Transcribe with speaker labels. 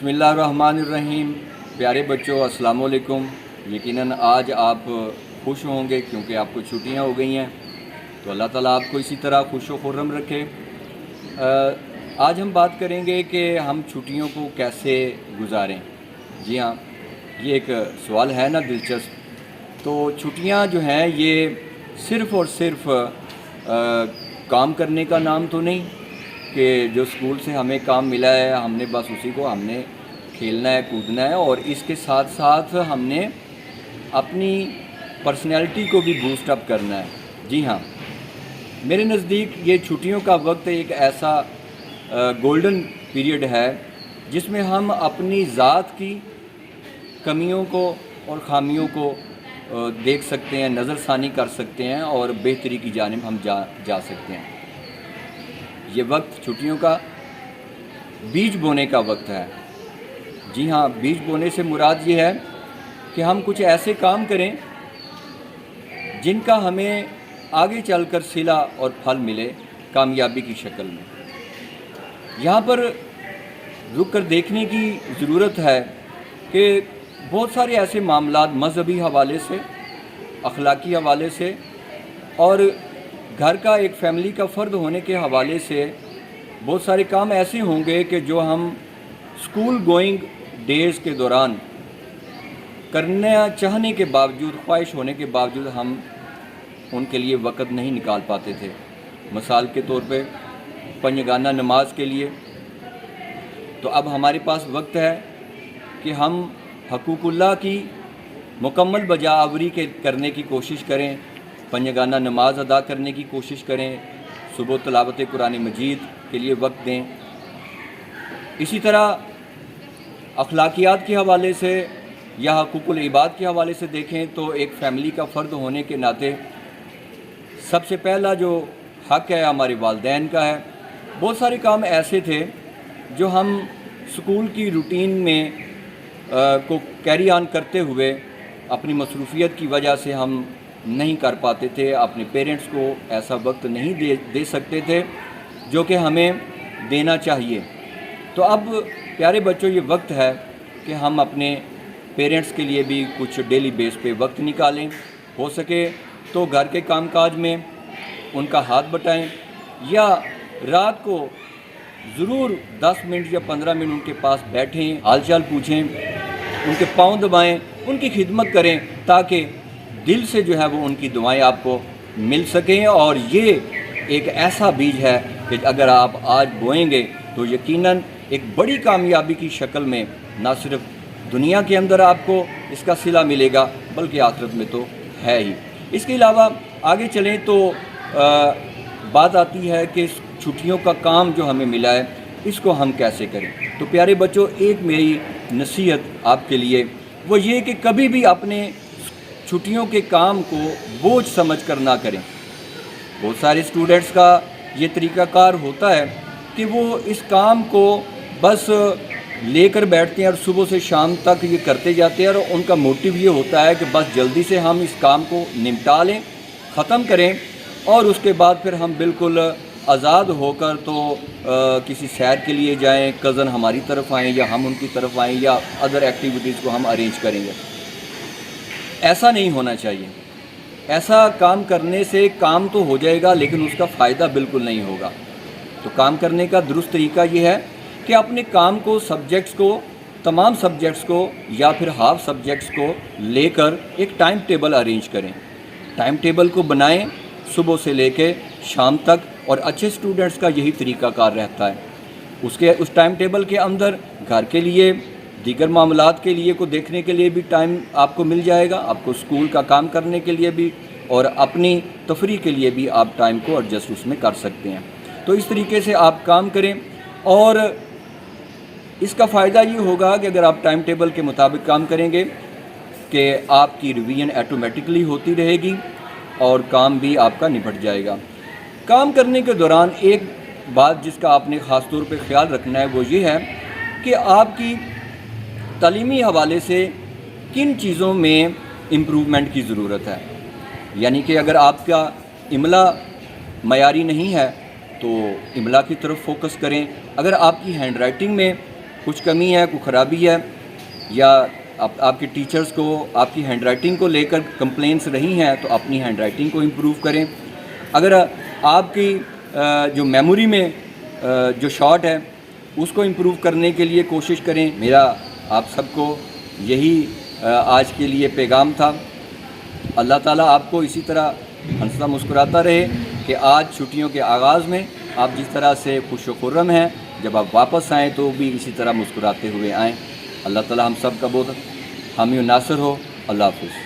Speaker 1: बिस्मिल्लाहिर्रहमानिर्रहीम। प्यारे बच्चों, अस्सलाम वालेकुम। यकीनन आज आप खुश होंगे क्योंकि आपको छुट्टियां हो गई हैं, तो अल्लाह ताला आपको इसी तरह खुश व खुर्रम रखे। आज हम बात करेंगे कि हम छुट्टियों को कैसे गुजारें। जी हाँ, ये एक सवाल है ना दिलचस्प। तो छुट्टियां जो हैं ये सिर्फ़ और सिर्फ काम करने का नाम तो नहीं कि जो स्कूल से हमें काम मिला है हमने बस उसी को हमने खेलना है, कूदना है, और इसके साथ साथ हमने अपनी पर्सनैलिटी को भी बूस्ट अप करना है। जी हाँ, मेरे नज़दीक ये छुट्टियों का वक्त एक ऐसा गोल्डन पीरियड है जिसमें हम अपनी ज़ात की कमियों को और ख़ामियों को देख सकते हैं, नज़रसानी कर सकते हैं और बेहतरी की जानिब हम जा सकते हैं। ये वक्त छुट्टियों का बीज बोने का वक्त है। जी हाँ, बीज बोने से मुराद ये है कि हम कुछ ऐसे काम करें जिनका हमें आगे चलकर सिला और फल मिले कामयाबी की शक्ल में। यहाँ पर रुक कर देखने की ज़रूरत है कि बहुत सारे ऐसे मामलात मज़हबी हवाले से, अखलाकी हवाले से और घर का एक फैमिली का फ़र्द होने के हवाले से बहुत सारे काम ऐसे होंगे कि जो हम स्कूल गोइंग डेज़ के दौरान करना चाहने के बावजूद, ख्वाहिश होने के बावजूद हम उनके लिए वक़्त नहीं निकाल पाते थे। मिसाल के तौर पे पंजगाना नमाज के लिए तो अब हमारे पास वक्त है कि हम हकूक़ुल्लाह की मुकम्मल बजाआवरी करने की कोशिश करें, पंजगाना नमाज अदा करने की कोशिश करें, सुबह तिलावत कुरान मजीद के लिए वक्त दें। इसी तरह अखलाकियात के हवाले से या हकूक़ुल इबाद के हवाले से देखें तो एक फ़ैमिली का फ़र्द होने के नाते सबसे पहला जो हक़ है हमारे वालिदैन का है। बहुत सारे काम ऐसे थे जो हम स्कूल की रूटीन में को कैरी ऑन करते हुए अपनी मसरूफ़ियत की वजह से हम नहीं कर पाते थे, अपने पेरेंट्स को ऐसा वक्त नहीं दे सकते थे जो कि हमें देना चाहिए। तो अब प्यारे बच्चों, ये वक्त है कि हम अपने पेरेंट्स के लिए भी कुछ डेली बेस पे वक्त निकालें। हो सके तो घर के कामकाज में उनका हाथ बटाएं या रात को ज़रूर 10 मिनट या 15 मिनट उनके पास बैठें, हालचाल पूछें, उनके पाँव दबाएं, उनकी खिदमत करें ताकि दिल से जो है वो उनकी दुआएं आपको मिल सकें। और ये एक ऐसा बीज है कि अगर आप आज बोएंगे तो यकीनन एक बड़ी कामयाबी की शक्ल में ना सिर्फ दुनिया के अंदर आपको इसका सिला मिलेगा बल्कि आखिरत में तो है ही। इसके अलावा आगे चलें तो बात आती है कि छुट्टियों का काम जो हमें मिला है इसको हम कैसे करें। तो प्यारे बच्चों, एक मेरी नसीहत आपके लिए वो ये कि कभी भी अपने छुट्टियों के काम को बोझ समझकर ना करें। बहुत सारे स्टूडेंट्स का ये तरीक़ाकार होता है कि वो इस काम को बस लेकर बैठते हैं और सुबह से शाम तक ये करते जाते हैं और उनका मोटिव ये होता है कि बस जल्दी से हम इस काम को निपटा लें, ख़त्म करें और उसके बाद फिर हम बिल्कुल आज़ाद होकर तो किसी सैर के लिए जाएं, कज़न हमारी तरफ आएँ या हम उनकी तरफ आएँ या अदर एक्टिविटीज़ को हम अरेंज करेंगे। ऐसा नहीं होना चाहिए। ऐसा काम करने से काम तो हो जाएगा लेकिन उसका फ़ायदा बिल्कुल नहीं होगा। तो काम करने का दुरुस्त तरीका ये है कि अपने काम को, सब्जेक्ट्स को, तमाम सब्जेक्ट्स को या फिर हाफ सब्जेक्ट्स को लेकर एक टाइम टेबल अरेंज करें। टाइम टेबल को बनाएं सुबह से लेके शाम तक, और अच्छे स्टूडेंट्स का यही तरीक़ाकार रहता है। उस टाइम टेबल के अंदर घर के लिए, दीगर मामलात के लिए को देखने के लिए भी टाइम आपको मिल जाएगा, आपको स्कूल का काम करने के लिए भी और अपनी तफरीह के लिए भी आप टाइम को एडजस्ट उसमें कर सकते हैं। तो इस तरीके से आप काम करें और इसका फ़ायदा ये होगा कि अगर आप टाइम टेबल के मुताबिक काम करेंगे कि आपकी रिवीजन ऑटोमेटिकली होती रहेगी और काम भी आपका निपट जाएगा। काम करने के दौरान एक बात जिसका आपने ख़ास तौर पे ख्याल रखना है वो ये है कि आपकी तालीमी हवाले से किन चीज़ों में इम्प्रूवमेंट की ज़रूरत है। यानी कि अगर आपका इमला मयारी नहीं है तो इमला की तरफ फोकस करें। अगर आपकी हैंड राइटिंग में کچھ کمی ہے، کوئی خرابی ہے، یا آپ کے ٹیچرز کو آپ کی ہینڈ رائٹنگ کو لے کر کمپلینس رہی ہیں تو اپنی ہینڈ رائٹنگ کو امپروو کریں. اگر آپ کی جو میموری میں جو شارٹ ہے اس کو امپروو کرنے کے لیے کوشش کریں. میرا آپ سب کو یہی آج کے لیے پیغام تھا. اللہ تعالیٰ آپ کو اسی طرح ہنستا مسکراتا رہے کہ آج چھٹیوں کے آغاز میں آپ جس طرح سے خوش و خرم ہیں، جب آپ واپس آئیں تو بھی اسی طرح مسکراتے ہوئے آئیں. اللہ تعالیٰ ہم سب کا بہت حامی و ناصر ہو. اللہ حافظ.